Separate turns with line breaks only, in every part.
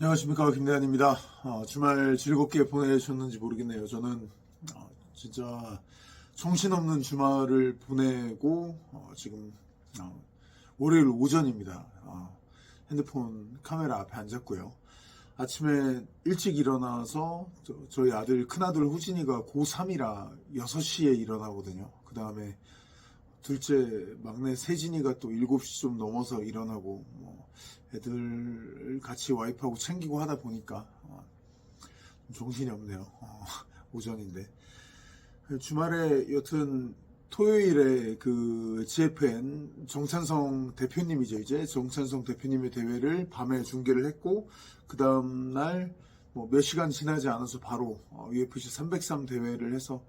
안녕하십니까, 김대한입니다. 주말 즐겁게 보내셨는지 모르겠네요. 저는 진짜 정신없는 주말을 보내고 지금 월요일 오전입니다. 핸드폰 카메라 앞에 앉았고요. 아침에 일찍 일어나서 저희 아들, 큰아들 후진이가 고3이라 6시에 일어나거든요. 그 다음에 둘째 막내 세진이가 또 7시 좀 넘어서 일어나고 애들 같이 와이프하고 챙기고 하다 보니까 정신이 없네요. 오전인데 주말에 여튼 토요일에 그 GFN 정찬성 대표님이죠. 이제 정찬성 대표님의 대회를 밤에 중계를 했고 그 다음날 몇 시간 지나지 않아서 바로 UFC 303 대회를 해서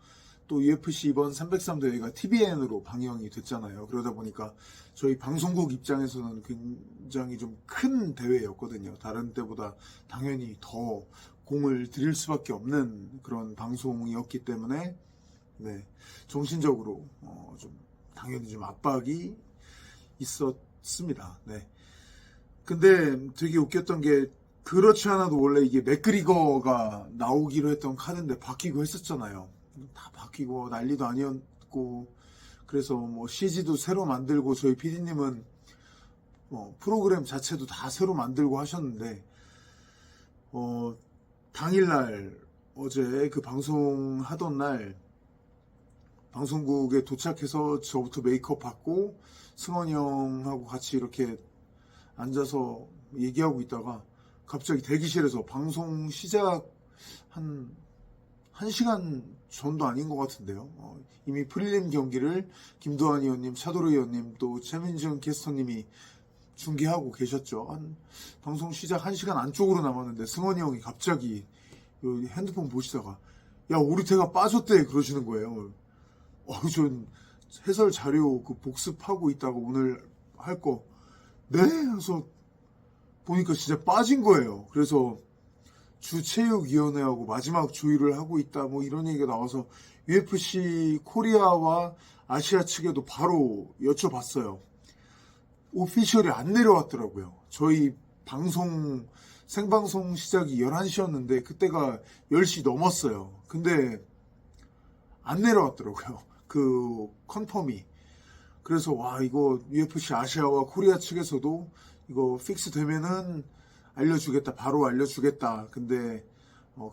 또 UFC 이번 303 대회가 TVN으로 방영이 됐잖아요. 그러다 보니까 저희 방송국 입장에서는 굉장히 좀 큰 대회였거든요. 다른 때보다 당연히 더 공을 들일 수밖에 없는 그런 방송이었기 때문에 정신적으로 좀 당연히 좀 압박이 있었습니다. 근데 되게 웃겼던 게 그렇지 않아도 원래 이게 맥그리거가 나오기로 했던 카드인데 바뀌고 했었잖아요. 다 바뀌고 난리도 아니었고 그래서 CG도 새로 만들고 저희 PD님은 프로그램 자체도 다 새로 만들고 하셨는데 당일날 어제 그 방송하던 날 방송국에 도착해서 저부터 메이크업 받고 승원이 형하고 같이 이렇게 앉아서 얘기하고 있다가 갑자기 대기실에서 방송 시작 한 1시간 전도 아닌 것 같은데요. 이미 프릴림 경기를 김도환 의원님, 차도로 의원님, 또 최민정 캐스터님이 중계하고 계셨죠. 방송 시작 1시간 안쪽으로 남았는데 승원이 형이 갑자기 핸드폰 보시다가 야 오리태가 빠졌대 그러시는 거예요. 전 해설 자료 그 복습하고 있다가 오늘 할 거 네? 해서 보니까 진짜 빠진 거예요. 그래서 주체육위원회하고 마지막 조율을 하고 있다 이런 얘기가 나와서 UFC 코리아와 아시아 측에도 바로 여쭤봤어요. 오피셜이 안 내려왔더라고요. 저희 생방송 시작이 11시였는데 그때가 10시 넘었어요. 근데 안 내려왔더라고요. 그 컨펌이. 그래서 이거 UFC 아시아와 코리아 측에서도 이거 픽스 되면은 알려주겠다, 바로 알려주겠다. 근데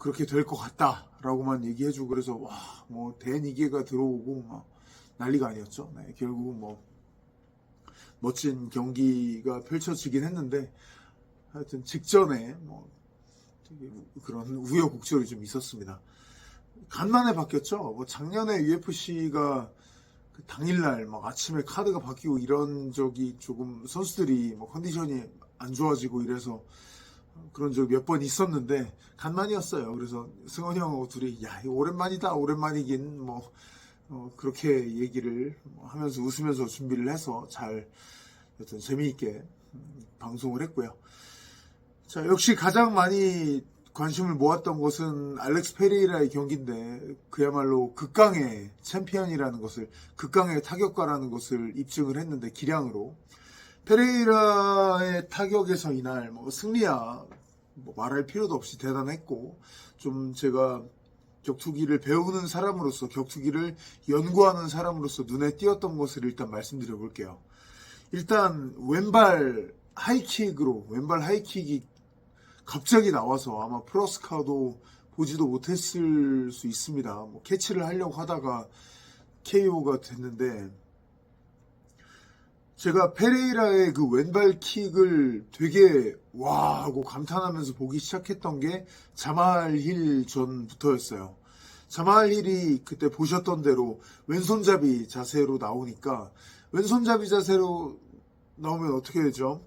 그렇게 될 것 같다라고만 얘기해주고 그래서 대니계가 들어오고 난리가 아니었죠. 결국은 멋진 경기가 펼쳐지긴 했는데 하여튼 직전에 되게 그런 우여곡절이 좀 있었습니다. 간만에 바뀌었죠. 작년에 UFC가 그 당일날 아침에 카드가 바뀌고 이런 적이 조금 선수들이 컨디션이 안 좋아지고 이래서 그런 적이 몇 번 있었는데 간만이었어요. 그래서 승원이 형하고 둘이 야 이거 오랜만이다 오랜만이긴 그렇게 얘기를 하면서 웃으면서 준비를 해서 잘 여튼 재미있게 방송을 했고요. 자 역시 가장 많이 관심을 모았던 것은 알렉스 페레이라의 경기인데 그야말로 극강의 챔피언이라는 것을 극강의 타격가라는 것을 입증을 했는데 기량으로 페레이라의 타격에서 이날 승리야 말할 필요도 없이 대단했고 좀 제가 격투기를 배우는 사람으로서 격투기를 연구하는 사람으로서 눈에 띄었던 것을 일단 말씀드려 볼게요. 일단 왼발 하이킥이 갑자기 나와서 아마 프로스카도 보지도 못했을 수 있습니다. 캐치를 하려고 하다가 KO가 됐는데 제가 페레이라의 그 왼발 킥을 되게 와 하고 감탄하면서 보기 시작했던 게 자말 힐 전부터였어요. 자말 힐이 그때 보셨던 대로 왼손잡이 자세로 나오니까 왼손잡이 자세로 나오면 어떻게 되죠?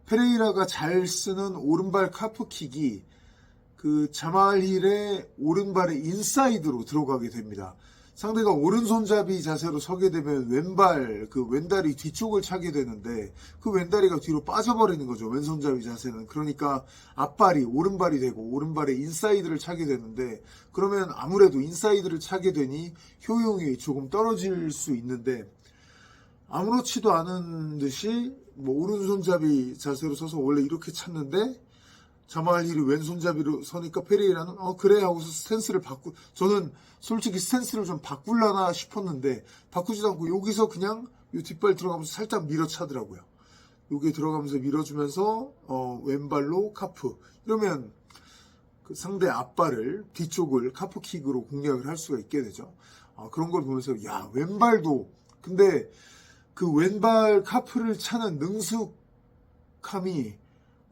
페레이라가 잘 쓰는 오른발 카프킥이 그 자말 힐의 오른발의 인사이드로 들어가게 됩니다. 상대가 오른손잡이 자세로 서게 되면 왼다리 뒤쪽을 차게 되는데 그 왼다리가 뒤로 빠져버리는 거죠. 왼손잡이 자세는. 그러니까 앞발이 오른발이 되고 오른발의 인사이드를 차게 되는데 그러면 아무래도 인사이드를 차게 되니 효용이 조금 떨어질 수 있는데 아무렇지도 않은 듯이 오른손잡이 자세로 서서 원래 이렇게 찼는데 자말 힐이 왼손잡이로 서니까 페레이라는 그래 하고서 스탠스를 저는 솔직히 스탠스를 좀 바꾸려나 싶었는데 바꾸지도 않고 여기서 그냥 이 뒷발 들어가면서 살짝 밀어차더라고요. 여기 들어가면서 밀어주면서 왼발로 카프. 이러면 그 상대 앞발을 뒤쪽을 카프킥으로 공략을 할 수가 있게 되죠. 그런 걸 보면서 야, 왼발도 근데 그 왼발 카프를 차는 능숙함이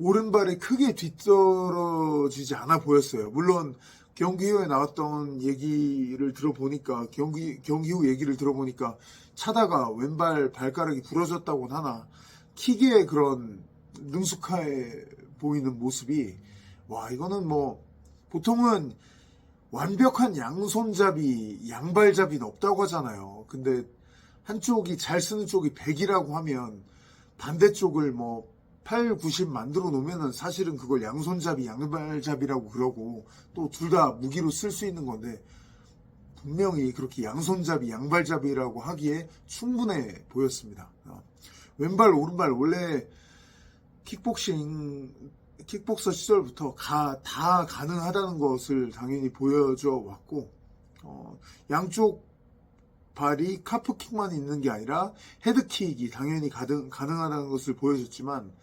오른발에 크게 뒤떨어지지 않아 보였어요. 물론 경기 후에 나왔던 얘기를 들어보니까 경기 후 얘기를 들어보니까 차다가 왼발 발가락이 부러졌다고는 하나 킥의 그런 능숙해 보이는 모습이 와 이거는 뭐 보통은 완벽한 양손잡이 양발잡이는 없다고 하잖아요. 근데 한쪽이 잘 쓰는 쪽이 100이라고 하면 반대쪽을 뭐 8, 90 만들어 놓으면은 사실은 그걸 양손잡이, 양발잡이라고 그러고 또 둘 다 무기로 쓸 수 있는 건데 분명히 그렇게 양손잡이, 양발잡이라고 하기에 충분해 보였습니다. 왼발, 오른발 원래 킥복서 시절부터 다 가능하다는 것을 당연히 보여줘 왔고 양쪽 발이 카프킥만 있는 게 아니라 헤드킥이 당연히 가능하다는 것을 보여줬지만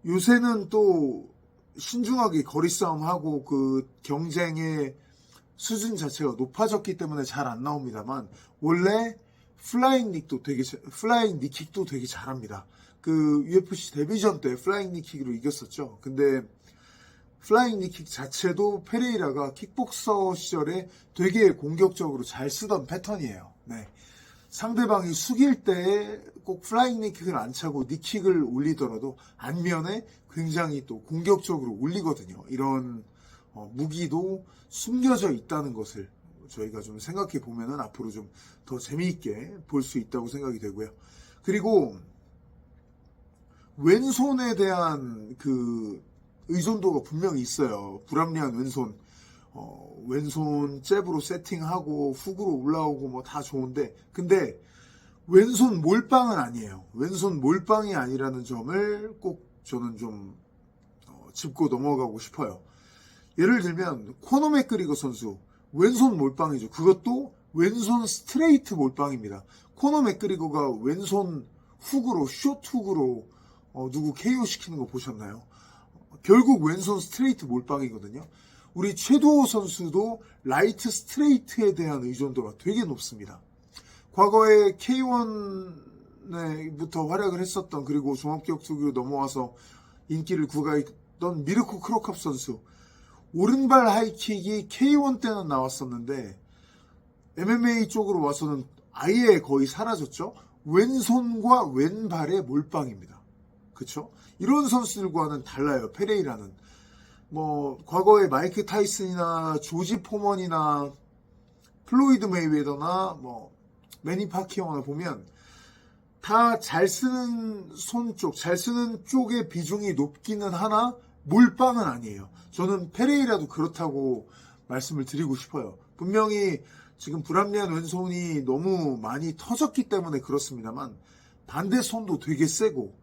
요새는 또 신중하게 거리싸움하고 그 경쟁의 수준 자체가 높아졌기 때문에 잘 안 나옵니다만 원래 플라잉 니킥도 되게 잘합니다. 그 UFC 데뷔전 때 플라잉 니킥으로 이겼었죠. 근데 플라잉 니킥 자체도 페레이라가 킥복서 시절에 되게 공격적으로 잘 쓰던 패턴이에요. 네. 상대방이 숙일 때 꼭 플라잉 니킥을 안 차고 니킥을 올리더라도 안면에 굉장히 또 공격적으로 올리거든요. 이런 무기도 숨겨져 있다는 것을 저희가 좀 생각해 보면은 앞으로 좀 더 재미있게 볼 수 있다고 생각이 되고요. 그리고 왼손에 대한 그 의존도가 분명히 있어요. 불합리한 왼손. 왼손 잽으로 세팅하고 훅으로 올라오고 뭐 다 좋은데 근데 왼손 몰빵은 아니에요. 왼손 몰빵이 아니라는 점을 꼭 저는 좀 짚고 넘어가고 싶어요. 예를 들면 코너 맥그리거 선수 왼손 몰빵이죠. 그것도 왼손 스트레이트 몰빵입니다. 코너 맥그리거가 왼손 훅으로 숏 훅으로 누구 KO 시키는 거 보셨나요? 결국 왼손 스트레이트 몰빵이거든요. 우리 최도호 선수도 라이트 스트레이트에 대한 의존도가 되게 높습니다. 과거에 K1부터 활약을 했었던 그리고 종합격투기로 넘어와서 인기를 구가했던 미르코 크로캅 선수 오른발 하이킥이 K1 때는 나왔었는데 MMA 쪽으로 와서는 아예 거의 사라졌죠. 왼손과 왼발의 몰빵입니다. 그쵸? 이런 선수들과는 달라요. 페레이라는. 뭐 과거에 마이크 타이슨이나 조지 포먼이나 플로이드 메이웨더나 뭐 매니 파키오나 보면 다 잘 쓰는 손 쪽, 잘 쓰는 쪽의 비중이 높기는 하나 몰빵은 아니에요. 저는 페레이라도 그렇다고 말씀을 드리고 싶어요. 분명히 지금 불합리한 왼손이 너무 많이 터졌기 때문에 그렇습니다만 반대 손도 되게 세고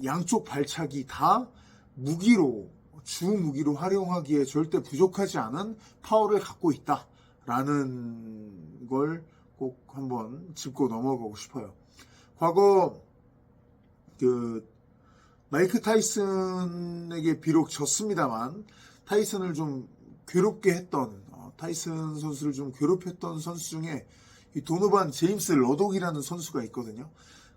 양쪽 발차기 다 무기로 주 무기로 활용하기에 절대 부족하지 않은 파워를 갖고 있다라는 걸 꼭 한번 짚고 넘어가고 싶어요. 과거 그 마이크 타이슨에게 비록 졌습니다만 타이슨을 좀 괴롭게 했던 타이슨 선수를 좀 괴롭혔던 선수 중에 이 도노반 제임스 러독이라는 선수가 있거든요.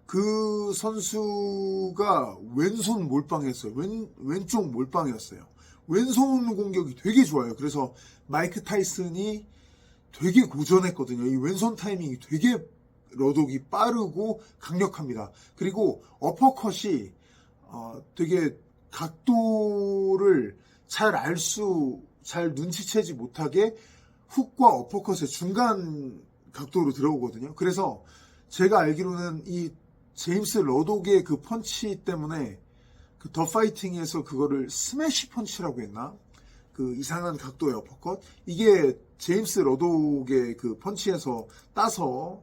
그 선수가 왼손 몰빵이었어요. 왼쪽 몰빵이었어요. 왼손 공격이 되게 좋아요. 그래서 마이크 타이슨이 되게 고전했거든요. 이 왼손 타이밍이 되게 러독이 빠르고 강력합니다. 그리고 어퍼컷이 되게 각도를 잘 눈치채지 못하게 훅과 어퍼컷의 중간 각도로 들어오거든요. 그래서 제가 알기로는 이 제임스 러독의 그 펀치 때문에 그 더 파이팅에서 그거를 스매시 펀치라고 했나? 그 이상한 각도의 어퍼컷? 이게 제임스 러독의 그 펀치에서 따서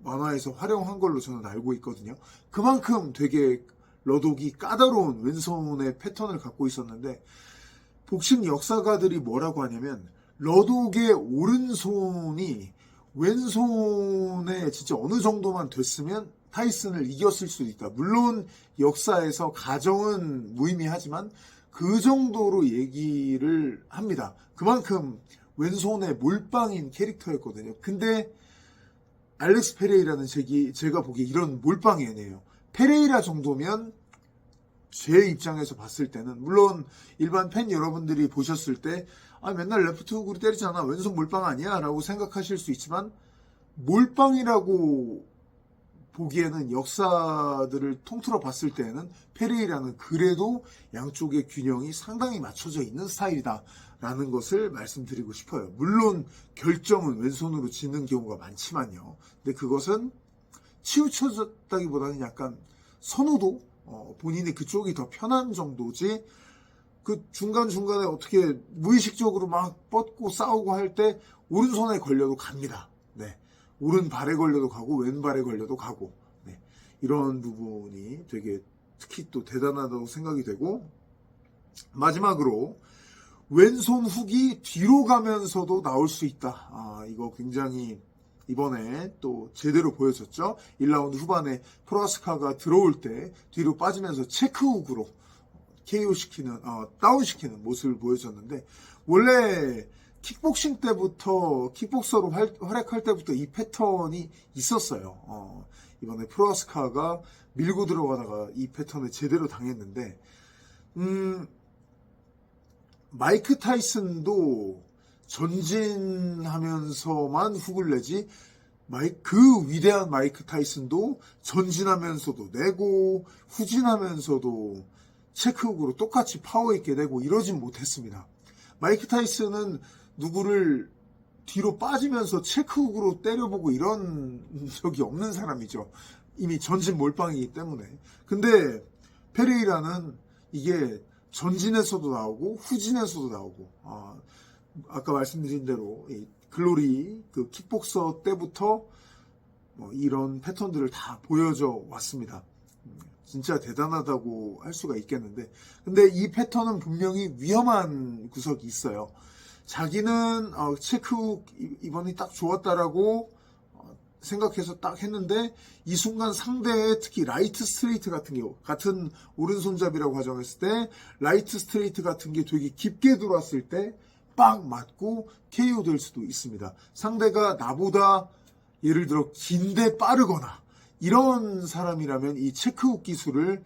만화에서 활용한 걸로 저는 알고 있거든요. 그만큼 되게 러독이 까다로운 왼손의 패턴을 갖고 있었는데 복싱 역사가들이 뭐라고 하냐면 러독의 오른손이 왼손에 진짜 어느 정도만 됐으면 타이슨을 이겼을 수도 있다. 물론 역사에서 가정은 무의미하지만 그 정도로 얘기를 합니다. 그만큼 왼손에 몰빵인 캐릭터였거든요. 근데 알렉스 페레이라는 제가 보기에 이런 몰빵이 아니에요. 페레이라 정도면 제 입장에서 봤을 때는 물론 일반 팬 여러분들이 보셨을 때 맨날 레프트 훅으로 때리잖아. 왼손 몰빵 아니야? 라고 생각하실 수 있지만 몰빵이라고 보기에는 역사들을 통틀어 봤을 때는 페레이라는 그래도 양쪽의 균형이 상당히 맞춰져 있는 스타일이다 라는 것을 말씀드리고 싶어요. 물론 결정은 왼손으로 지는 경우가 많지만요. 근데 그것은 치우쳐졌다기보다는 약간 선호도 본인의 그쪽이 더 편한 정도지 그 중간중간에 어떻게 무의식적으로 막 뻗고 싸우고 할 때 오른손에 걸려도 갑니다. 네. 오른발에 걸려도 가고 왼발에 걸려도 가고 네. 이런 부분이 되게 특히 또 대단하다고 생각이 되고 마지막으로 왼손 훅이 뒤로 가면서도 나올 수 있다. 이거 굉장히 이번에 또 제대로 보여줬죠. 1라운드 후반에 프로아스카가 들어올 때 뒤로 빠지면서 체크훅으로 KO시키는 다운시키는 모습을 보여줬는데 원래 킥복싱 때부터 킥복서로 활약할 때부터 이 패턴이 있었어요. 이번에 프로아스카가 밀고 들어가다가 이 패턴을 제대로 당했는데 마이크 타이슨도 전진하면서만 훅을 내지 그 위대한 마이크 타이슨도 전진하면서도 내고 후진하면서도 체크훅으로 똑같이 파워 있게 내고 이러진 못했습니다. 마이크 타이슨은 누구를 뒤로 빠지면서 체크훅으로 때려보고 이런 적이 없는 사람이죠. 이미 전진 몰빵이기 때문에. 근데 페레이라는 이게 전진에서도 나오고 후진에서도 나오고 아까 말씀드린 대로 이 글로리 그 킥복서 때부터 이런 패턴들을 다 보여줘 왔습니다. 진짜 대단하다고 할 수가 있겠는데 근데 이 패턴은 분명히 위험한 구석이 있어요. 자기는 체크훅 이번이 딱 좋았다라고 생각해서 딱 했는데 이 순간 상대의 특히 라이트 스트레이트 같은 경우 같은 오른손잡이라고 가정했을 때 라이트 스트레이트 같은 게 되게 깊게 들어왔을 때 빵 맞고 KO 될 수도 있습니다. 상대가 나보다 예를 들어 긴데 빠르거나 이런 사람이라면 이 체크훅 기술을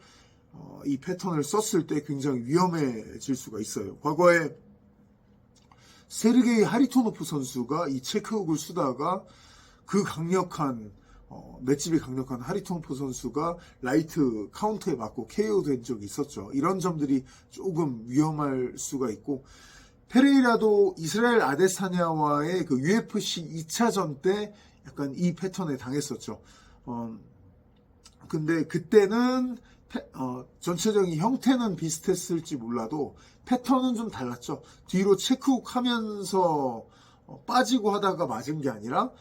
이 패턴을 썼을 때 굉장히 위험해질 수가 있어요. 과거에 세르게이 하리토노프 선수가 이 체크훅을 쓰다가 그 강력한 맷집이 강력한 하리토노프 선수가 라이트 카운터에 맞고 KO 된 적이 있었죠. 이런 점들이 조금 위험할 수가 있고 페레이라도 이스라엘 아데사냐와의 그 UFC 2차전 때 약간 이 패턴에 당했었죠. 근데 그때는 전체적인 형태는 비슷했을지 몰라도 패턴은 좀 달랐죠. 뒤로 체크훅 하면서 빠지고 하다가 맞은 게 아니라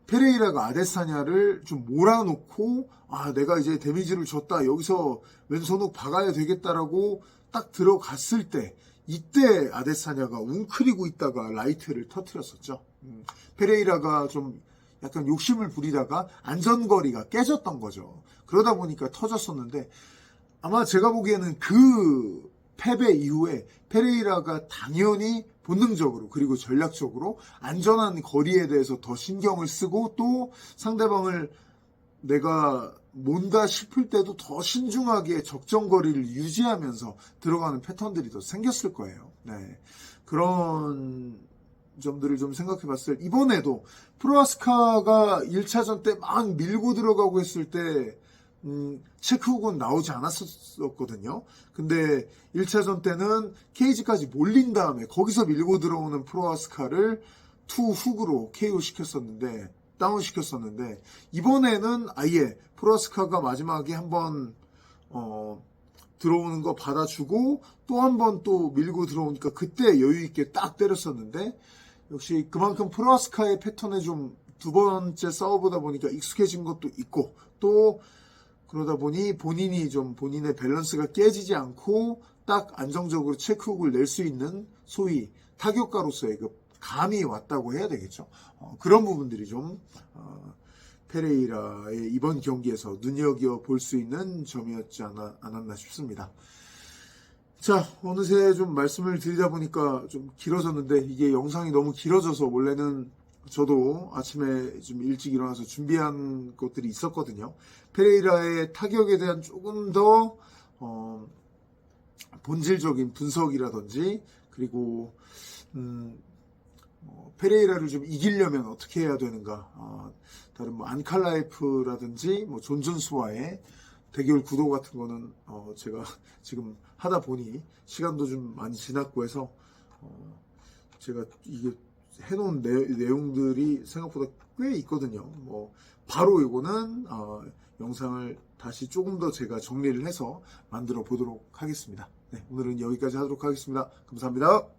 페레이라가 아데사냐를 좀 몰아놓고 내가 이제 데미지를 줬다. 여기서 왼손훅 박아야 되겠다라고 딱 들어갔을 때 이때 아데사냐가 웅크리고 있다가 라이트를 터뜨렸었죠. 페레이라가 좀 약간 욕심을 부리다가 안전거리가 깨졌던 거죠. 그러다 보니까 터졌었는데 아마 제가 보기에는 그 패배 이후에 페레이라가 당연히 본능적으로 그리고 전략적으로 안전한 거리에 대해서 더 신경을 쓰고 또 상대방을 내가 뭔가 싶을 때도 더 신중하게 적정 거리를 유지하면서 들어가는 패턴들이 더 생겼을 거예요. 네. 그런 점들을 좀 생각해 봤을 때 이번에도 프로아스카가 1차전 때 막 밀고 들어가고 했을 때 체크훅은 나오지 않았었거든요. 근데 1차전 때는 케이지까지 몰린 다음에 거기서 밀고 들어오는 프로아스카를 투 훅으로 KO 시켰었는데 다운 시켰었는데 이번에는 아예 프로아스카가 마지막에 한번 들어오는 거 받아주고 또 한 번 또 밀고 들어오니까 그때 여유 있게 딱 때렸었는데 역시 그만큼 프로아스카의 패턴에 좀 두 번째 싸워보다 보니까 익숙해진 것도 있고 또 그러다 보니 본인이 좀 본인의 밸런스가 깨지지 않고 딱 안정적으로 체크훅을 낼 수 있는 소위 타격가로서의 그 감이 왔다고 해야 되겠죠. 그런 부분들이 좀 페레이라의 이번 경기에서 눈여겨볼 수 있는 점이었지 않았나 싶습니다. 자, 어느새 좀 말씀을 드리다 보니까 좀 길어졌는데, 이게 영상이 너무 길어져서 원래는 저도 아침에 좀 일찍 일어나서 준비한 것들이 있었거든요. 페레이라의 타격에 대한 조금 더 본질적인 분석이라든지, 그리고 페레이라를 좀 이기려면 어떻게 해야 되는가, 다른 뭐 안칼라이프라든지 뭐 존존스와의 대결 구도 같은 거는 제가 지금 하다 보니 시간도 좀 많이 지났고 해서 제가 이게 해놓은 내용들이 생각보다 꽤 있거든요. 뭐 바로 이거는 영상을 다시 조금 더 제가 정리를 해서 만들어 보도록 하겠습니다. 네, 오늘은 여기까지 하도록 하겠습니다. 감사합니다.